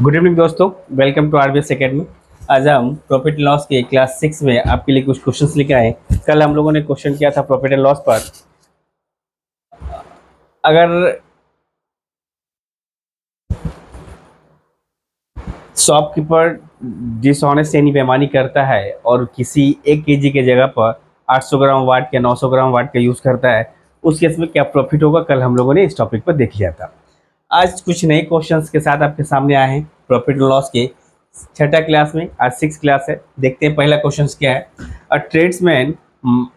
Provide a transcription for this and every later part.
Good evening दोस्तों। Welcome to RBS academy. आज हम प्रॉफिट एंड लॉस के क्लास 6 में आपके लिए कुछ क्वेश्चंस लेके आए। कल हम लोगों ने क्वेश्चन किया था प्रॉफिट एंड लॉस पर। अगर शॉपकीपर डिसऑनेस्ट यानी बेईमानी करता है और किसी 1 केजी के जगह पर 800 ग्राम वाट या 900 ग्राम वाट का यूज़ करता है, उस केस में क्या प्रॉफिट होगा, कल हम लोगों ने इस टॉपिक पर देख लिया था। आज कुछ नए क्वेश्चंस के साथ आपके सामने आए हैं प्रॉफिट एंड लॉस के छठा क्लास में। आज 6 क्लास है। देखते हैं पहला क्वेश्चन क्या है। अ tradesman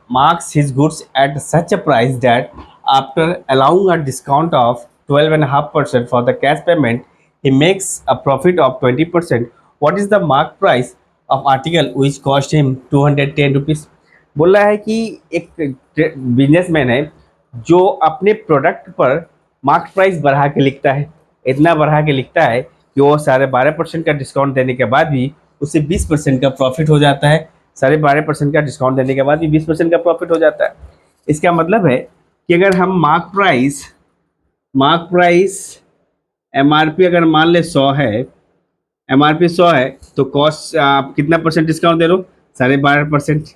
marks his goods at such a price that after allowing a discount of 12.5% for the cash payment, he makes a profit of 20%. What is the mark price of article which cost him 210 rupees? बोल रहा है कि एक businessman है जो अपने product पर mark price बढ़ा के लिखता है। इतना बढ़ा के लिखता है कि वो 12.5% का डिस्काउंट देने के बाद भी उसे 20% का प्रॉफिट हो जाता है। 12.5% का डिस्काउंट देने के बाद भी 20% का प्रॉफिट हो जाता है। इसका मतलब है कि अगर हम मार्क प्राइस एमआरपी अगर मान ले 100 है, एमआरपी 100 है, तो कॉस्ट आप कितना परसेंट डिस्काउंट दे रहे हो? 12.5%।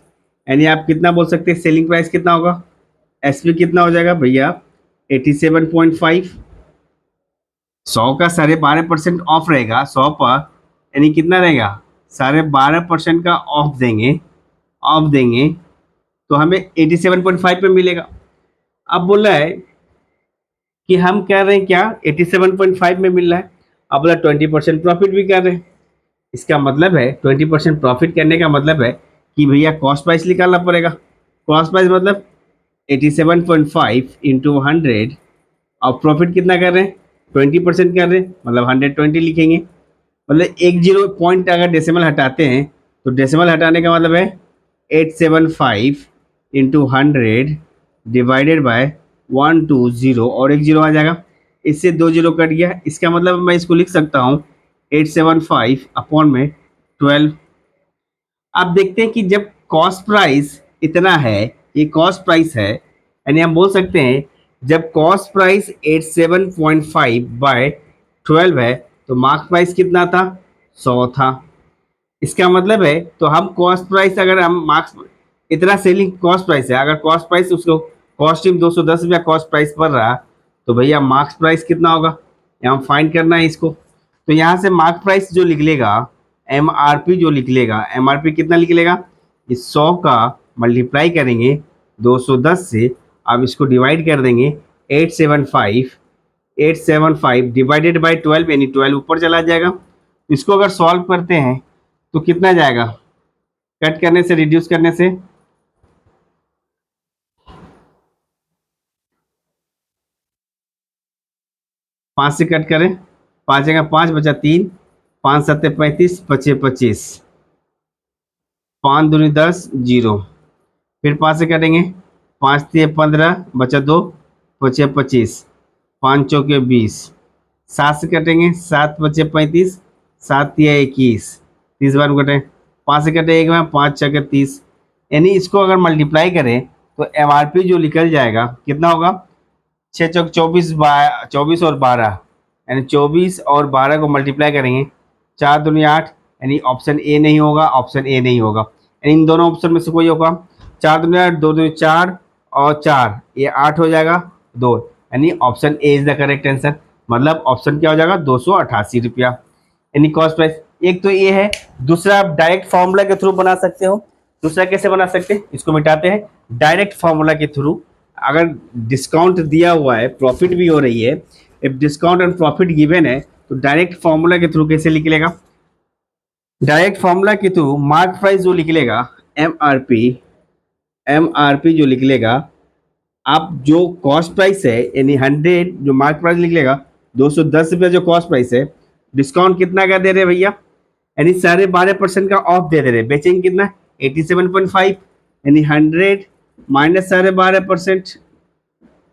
यानी आप कितना बोल सकते हैं सेलिंग प्राइस कितना होगा? एसपी कितना हो जाएगा भैया? 87.5। 100 का 12.5% ऑफ रहेगा 100 पर, यानी कितना रहेगा? 12.5% का ऑफ देंगे तो हमें 87.5 पे मिलेगा। अब बोल रहा है कि हम कह रहे हैं क्या 87.5 में मिल रहा है। अब बोला 20% प्रॉफिट भी कर रहे हैं। इसका मतलब है 20% प्रॉफिट करने का मतलब है कि भैया कॉस्ट प्राइस निकालना पड़ेगा। कॉस्ट प्राइस मतलब 87.5 इंटू 100 और प्रॉफिट कितना कर रहे हैं? 20% कर रहे हैं, मतलब 120 लिखेंगे। मतलब एक जीरो पॉइंट अगर डेसिमल हटाते हैं तो डेसिमल हटाने का मतलब है 875 इंटू 100 डिवाइडेड बाय 120 और एक जीरो आ जाएगा। इससे 2 जीरो कट गया। इसका मतलब मैं इसको लिख सकता हूँ 875 अपॉन में 12। आप देखते हैं कि जब कॉस्ट प्राइस इतना है, ये कॉस्ट प्राइस है, यानी हम बोल सकते हैं जब कॉस्ट प्राइस 87.5 बाय 12 है तो मार्क प्राइस कितना था? 100 था। इसका मतलब है तो हम कॉस्ट प्राइस अगर हम मार्क्स इतना सेलिंग कॉस्ट प्राइस है, अगर कॉस्ट प्राइस उसको कॉस्टिंग 210 रुपया कॉस्ट प्राइस पड़ रहा तो भैया मार्क्स प्राइस कितना होगा? यहाँ फाइंड करना है इसको। तो यहाँ से मार्क प्राइस जो लिख लेगा, एमआरपी जो लिख लेगा, एमआरपी कितना लिख लेगा? इस 100 का मल्टीप्लाई करेंगे 210 से, अब इसको डिवाइड कर देंगे 875 डिवाइडेड बाई 12, यानी 12 ऊपर चला जाएगा। इसको अगर सॉल्व करते हैं तो कितना जाएगा? कट करने से, रिड्यूस करने से 5 से कट करें, 5 जगह 5 बचा 3, 5 सत्ते 35, 5 25, 5 दूनी 10, जीरो। फिर 5 से कटेंगे, 5 तिये 15 बचा 2, 5 25, 5 चौके 20। 7 से कटेंगे, 7 बचे 35, 7 तिया 21, 30 बार कटें, 5 से कटे एक में, 5 छके 30। यानी इसको अगर मल्टीप्लाई करें तो एमआरपी जो निकल जाएगा कितना होगा? 6 चौक 24, 24 और 12, यानी 24 और 12 को मल्टीप्लाई करेंगे, 4 दूनी 8, यानी ऑप्शन ए नहीं होगा, ऑप्शन ए नहीं होगा। यानी इन दोनों ऑप्शन में से कोई होगा। 4 दूनी 8, 2 दूनी 4 और 4, ये 8 हो जाएगा 2, यानी option A is the correct answer. मतलब ऑप्शन क्या हो जाएगा? 288 रुपया। यानी कॉस्ट प्राइस एक तो ये है। दूसरा आप डायरेक्ट फार्मूला के थ्रू बना सकते हो। दूसरा कैसे बना सकते हैं, इसको मिटाते हैं। डायरेक्ट फार्मूला के थ्रू अगर डिस्काउंट दिया हुआ है, प्रॉफिट भी हो रही है, if discount and profit given है, तो डायरेक्ट फार्मूला के थ्रू कैसे निकलेगा? डायरेक्ट फार्मूला के थ्रू मार्क प्राइस जो निकलेगा, एमआरपी जो निकलेगा, आप जो कॉस्ट प्राइस है यानी 100 जो मार्क प्राइस निकलेगा, 210 रुपया जो कॉस्ट प्राइस है, डिस्काउंट कितना का दे रहे भैया? यानी 12.5% का ऑफ दे रहे, बेचेंगे कितना? 87.5, यानी 100 माइनस 12.5%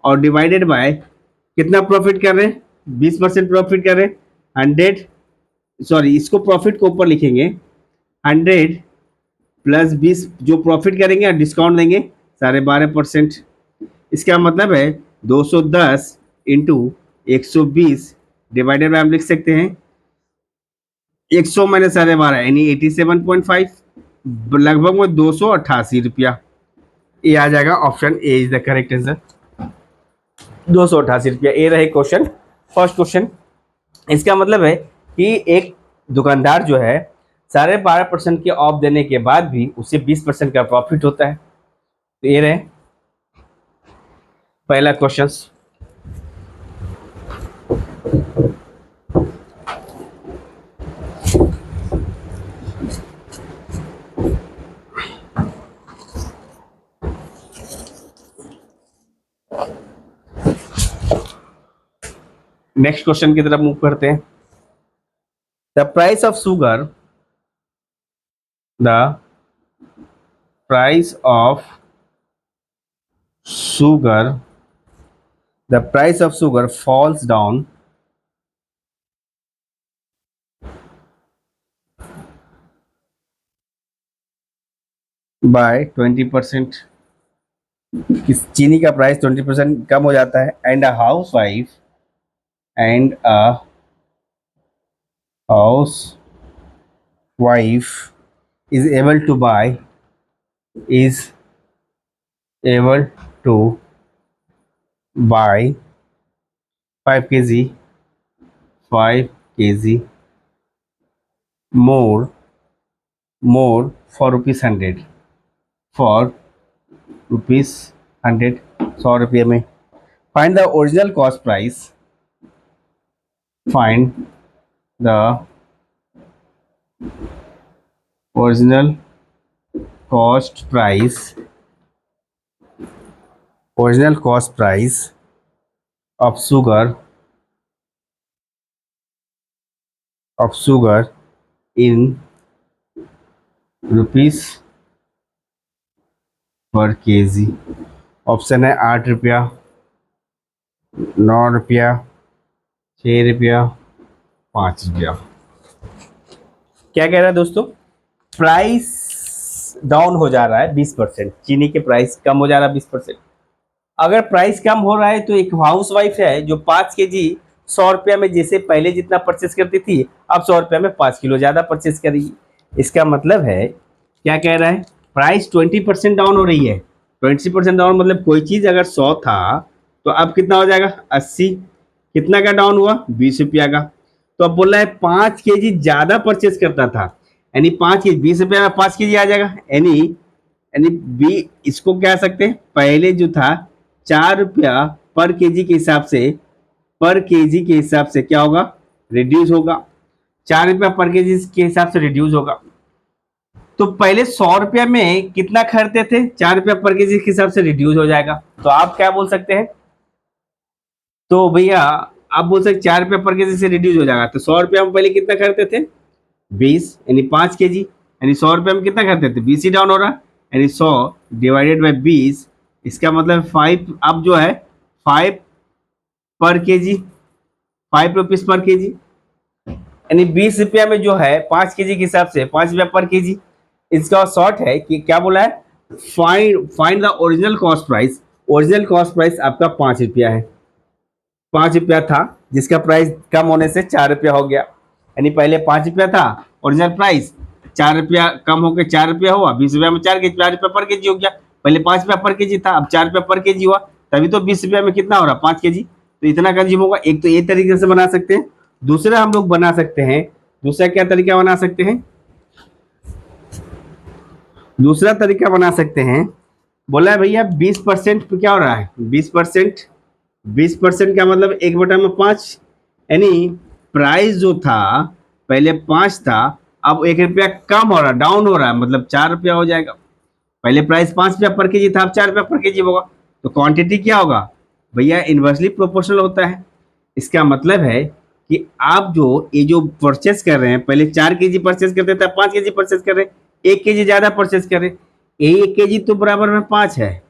और डिवाइडेड बाय कितना प्रॉफिट कर रहे हैं? 20% प्रॉफिट कर रहे हैं। 100, सॉरी इसको प्रॉफिट को ऊपर लिखेंगे, 100 प्लस 20 जो प्रॉफिट करेंगे और डिस्काउंट देंगे 12.5%। इसका मतलब है 210 इंटू 120 डिवाइडेड बाय हम लिख सकते हैं 100 मैंने 12.5 यानी 87.5, लगभग में 288 रुपया। ये आ जाएगा, option A is the correct answer, 288 रुपया। ए रहे क्वेश्चन, फर्स्ट क्वेश्चन। इसका मतलब है कि एक दुकानदार जो है 12.5% के ऑफ देने के बाद भी उसे 20% का प्रॉफिट होता है। तो ये रहे पहला क्वेश्चन। नेक्स्ट क्वेश्चन की तरफ मूव करते हैं। The price of sugar, the price of sugar, the price of sugar falls down by 20%। चीनी का प्राइस 20% कम हो जाता है। And a house wife, and a house wife is able to buy, is able to buy 5 kg, 5 kg more for rupees 100, for rupees 100, 100 रुपये में। find the original cost price, find the original cost price, original cost price of sugar, of sugar in rupees पर KG. Option है 8 रुपया, 9 रुपया, 6 रुपया, 5 रुपया। क्या कह रहा है दोस्तों, प्राइस डाउन हो जा रहा है 20%, चीनी के प्राइस कम हो जा रहा है 20%। अगर प्राइस कम हो रहा है तो एक हाउस वाइफ है जो 5 केजी 100 रुपया में, जैसे पहले जितना परचेस करती थी अब 100 रुपया में 5 किलो ज़्यादा परचेस करेगी। इसका मतलब है, क्या कह रहा है, प्राइस 20% डाउन हो रही है। 20% डाउन मतलब कोई चीज़ अगर 100 था तो अब कितना हो जाएगा 80। कितना का डाउन हुआ 20 रुपया का। तो अब बोल रहा है 5 केजी ज़्यादा परचेस करता था, यानी 5 केजी 20 रुपया में 5 केजी आ जाएगा। यानी बी, इसको कह सकते हैं पहले जो था 4 रुपया पर केजी के हिसाब से, पर केजी के हिसाब से क्या होगा, रिड्यूस होगा। 4 रुपया पर केजी के हिसाब से रिड्यूस होगा। तो पहले 100 रुपया में कितना खरीदते थे, 4 रुपया पर केजी के हिसाब से रिड्यूस हो जाएगा। तो आप क्या बोल सकते हैं, तो भैया आप बोल सकते 4 रुपया पर केजी से रिड्यूस हो जाएगा। तो 100 रुपया में पहले कितना खरीदते थे 20, यानी 5 केजी, यानी 100 रुपये में कितना खरीदते थे 20 ही डाउन हो रहा है, यानी 100 डिवाइडेड बाई 20। इसका मतलब 5, अब जो है 5 पर केजी, 5 रुपीज पर केजी, यानी 20 रुपया में जो है 5 केजी के हिसाब से 5 रुपया पर केजी। इसका शॉर्ट है कि क्या बोला है, find the original cost price. Original cost price आपका 5 रुपया है। 5 रुपया था जिसका प्राइस कम होने से 4 रुपया हो गया, यानी पहले 5 रुपया था ओरिजिनल प्राइस, 4 रुपया कम होकर 4 रुपया हुआ, 20 रुपया में 4 रुपया पर केजी हो गया। पहले 5 रुपया पर केजी था, अब 4 रुपया पर केजी हुआ, तभी तो 20 रुपया में कितना हो रहा 5 केजी। तो इतना कंज्यूम होगा। एक तो ये तरीके से बना सकते हैं। दूसरा हम लोग बना सकते हैं, दूसरा क्या तरीका बना सकते हैं, दूसरा तरीका बना सकते हैं, बोला है भैया 20% पे क्या हो रहा है 20%, 20% का मतलब 1/5, यानी प्राइस जो था पहले 5 था, अब 1 रुपया कम हो रहा, डाउन हो रहा है, मतलब 4 रुपया हो जाएगा। पहले प्राइस 5 रुपया पर केजी था, अब 4 रुपया पर केजी होगा। तो क्वांटिटी क्या होगा भैया, इन्वर्सली प्रोपोर्शनल होता है। इसका मतलब है कि आप जो ये जो परचेस कर रहे हैं, पहले 4 केजी परचेस करते थे, 5 केजी परचेस कर रहे हैं, 1 केजी ज्यादा परचेस कर रहे हैं। 1 केजी तो बराबर में 5 है,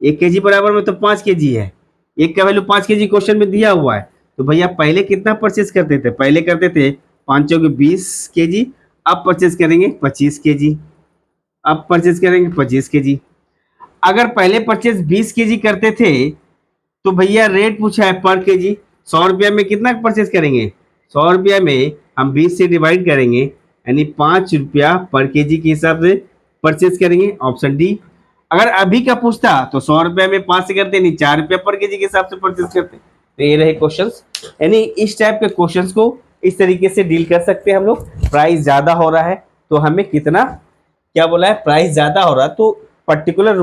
1 केजी बराबर में तो 5 केजी है। एक का वैल्यू 5 केजी क्वेश्चन में दिया हुआ है। तो भैया पहले कितना परचेस करते थे, पहले करते थे 5 के 20 केजी, अब परचेस करेंगे 25 केजी, अब परचेस करेंगे 25 केजी। अगर पहले परचेस 20 केजी करते थे तो भैया रेट पूछा है पर केजी, 100 रुपया में कितना परचेस करेंगे, 100 रुपया में हम 20 से डिवाइड करेंगे, यानी 5 रुपया पर केजी के हिसाब से परचेज करेंगे, ऑप्शन डी। अगर अभी का पूछता तो 100 रुपया में 5 से करते, नहीं 4 रुपया पर केजी के हिसाब से परचेज करते। तो ये रहे क्वेश्चंस, यानी इस टाइप के क्वेश्चंस को इस तरीके से डील कर सकते हैं हम लोग। प्राइस ज्यादा हो रहा है तो हमें कितना, क्या बोला है, प्राइस ज्यादा हो रहा है तो पर्टिकुलर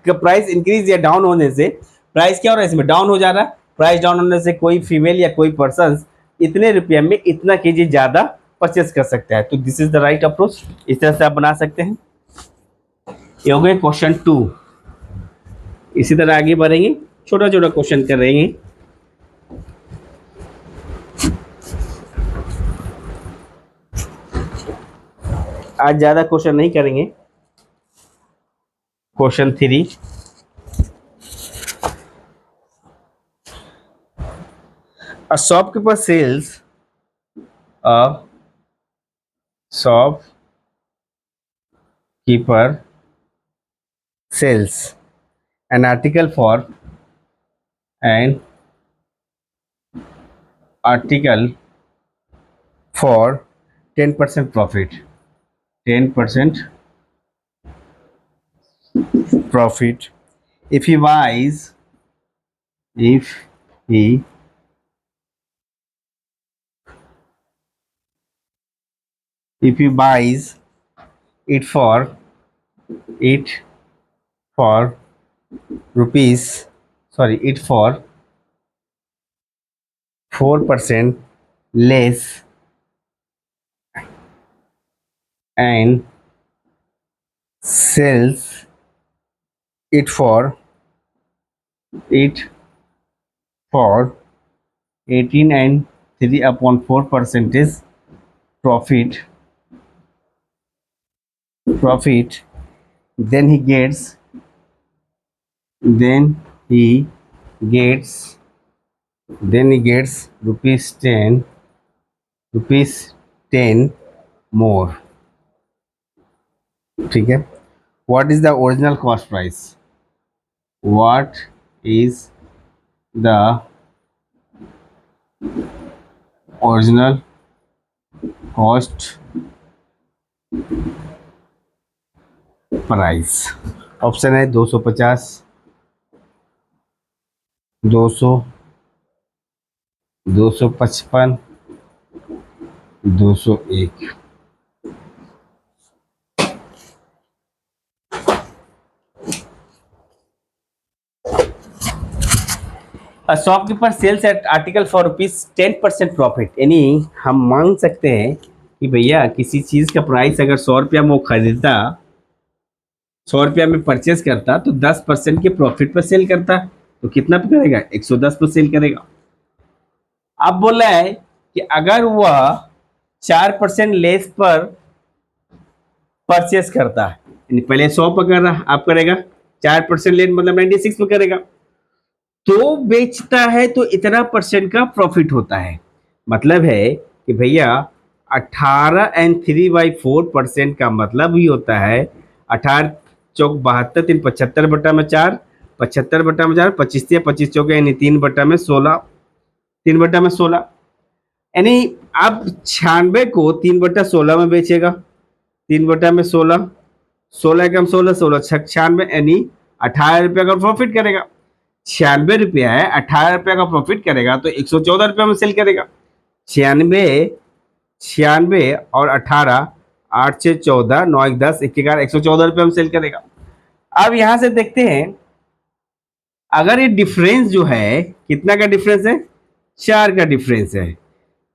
प्राइस इंक्रीज या डाउन होने से प्राइस क्या हो रहा है, इसमें डाउन हो जा रहा है। प्राइस डाउन होने से कोई फीमेल या कोई पर्सन इतने रुपये में इतना केजी ज्यादा परचेस कर सकता है। तो this is the right approach, इस तरह से आप बना सकते हैं। ये हो गए क्वेश्चन 2। इसी तरह आगे बढ़ेंगे, छोटा छोटा क्वेश्चन कर रहे हैं। आज ज्यादा क्वेश्चन नहीं करेंगे। Question 3, a shopkeeper sells a shopkeeper sells an article for 10% profit, 10% profit if he buys it for rupees, sorry, it for 4% less and sells it for 18 and 3/4% profit, then he gets rupees 10 more। ठीक है। What is the original cost price? What is the original cost price? Option है 250, 200, 255, 201। Shopkeeper sells at article for rupees 10% profit, यानी हम मान सकते हैं कि भैया किसी चीज का प्राइस अगर 100 रुपया में वो खरीदता, 100 रुपया में परचेज करता तो 10% के प्रॉफिट पर सेल करता, तो कितना पे करेगा, 110 पर सेल करेगा। अब बोल रहा है कि अगर वह 4% लेस पर परचेस करता है, यानी पहले 100 पर कर रहा, आप करेगा 4% लेस मतलब 96 में करेगा, तो बेचता है तो इतना परसेंट का प्रॉफिट होता है। मतलब है कि भैया 18 एंड 3/4% का मतलब ही होता है 18 चौक 72, 3 75 बटा में 4, 75 बटा में 4, 25 25 चौके यानी 3 बटा में 16, 3 बटा में 16, यानी आप 96 को 3 बटा 16 में बेचेगा, 3 बटा में 16, 16 कम 16, 16 96, यानी 18 रुपये का प्रॉफिट करेगा। 96 रुपया है, 18 रुपये का प्रॉफिट करेगा तो 114 रुपये में सेल करेगा। 96 और 18, 8 6 14, 9 1 10, 1 11, 114 रुपये में सेल करेगा। अब यहां से देखते हैं, अगर ये डिफरेंस जो है, कितना का डिफरेंस है, 4 का डिफरेंस है।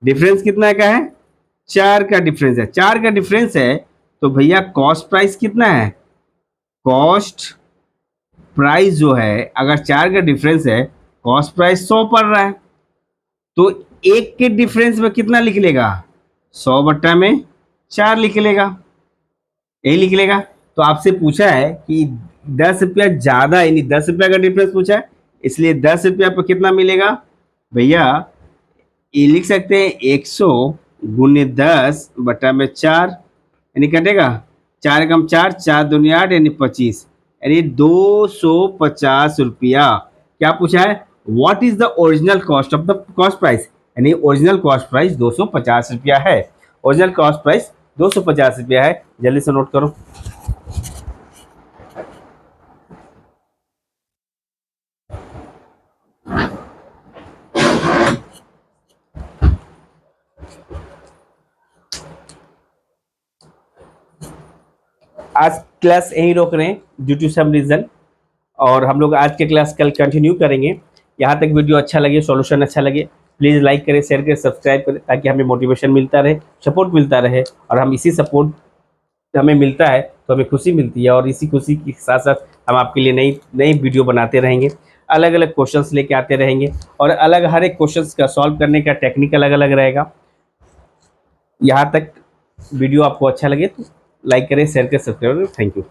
डिफरेंस कितना का है, 4 का डिफरेंस है। 4 का डिफरेंस है तो भैया कॉस्ट प्राइस कितना है, कॉस्ट प्राइस जो है अगर 4 का डिफरेंस है, कॉस्ट प्राइस 100 पड़ रहा है, तो 1 के डिफरेंस में कितना लिख लेगा, 100 बट्टा में 4 लिख लेगा, यही लिख लेगा। तो आपसे पूछा है कि 10 रुपया ज्यादा, यानी 10 रुपया का डिफरेंस पूछा है, इसलिए 10 रुपया पर कितना मिलेगा भैया, ये लिख सकते हैं 100 गुने 10 बटा में 4, यानी कटेगा 4 कम 4, 4 दूनी 8, यानी 25, यानी 250 रुपया। क्या पूछा है, what is the original cost of the cost price, यानी ओरिजिनल कॉस्ट प्राइस 250 रुपया है। ओरिजिनल कॉस्ट प्राइस 250 रुपया है। जल्दी से नोट करो। आज क्लास यहीं रोक रहे हैं ड्यू टू सम रीज़न, और हम लोग आज के क्लास कल कंटिन्यू करेंगे। यहाँ तक वीडियो अच्छा लगे, सॉल्यूशन अच्छा लगे, प्लीज़ लाइक करें, शेयर करें, सब्सक्राइब करें, ताकि हमें मोटिवेशन मिलता रहे, सपोर्ट मिलता रहे, और हम इसी सपोर्ट हमें मिलता है तो हमें खुशी मिलती है, और इसी खुशी के साथ साथ हम आपके लिए नई नई वीडियो बनाते रहेंगे, अलग अलग क्वेश्चंस लेके आते रहेंगे, और अलग हर एक क्वेश्चंस का सॉल्व करने का टेक्निक अलग अलग रहेगा। यहाँ तक वीडियो आपको अच्छा लगे तो लाइक करें, शेयर करें, सब्सक्राइब करें। Thank you.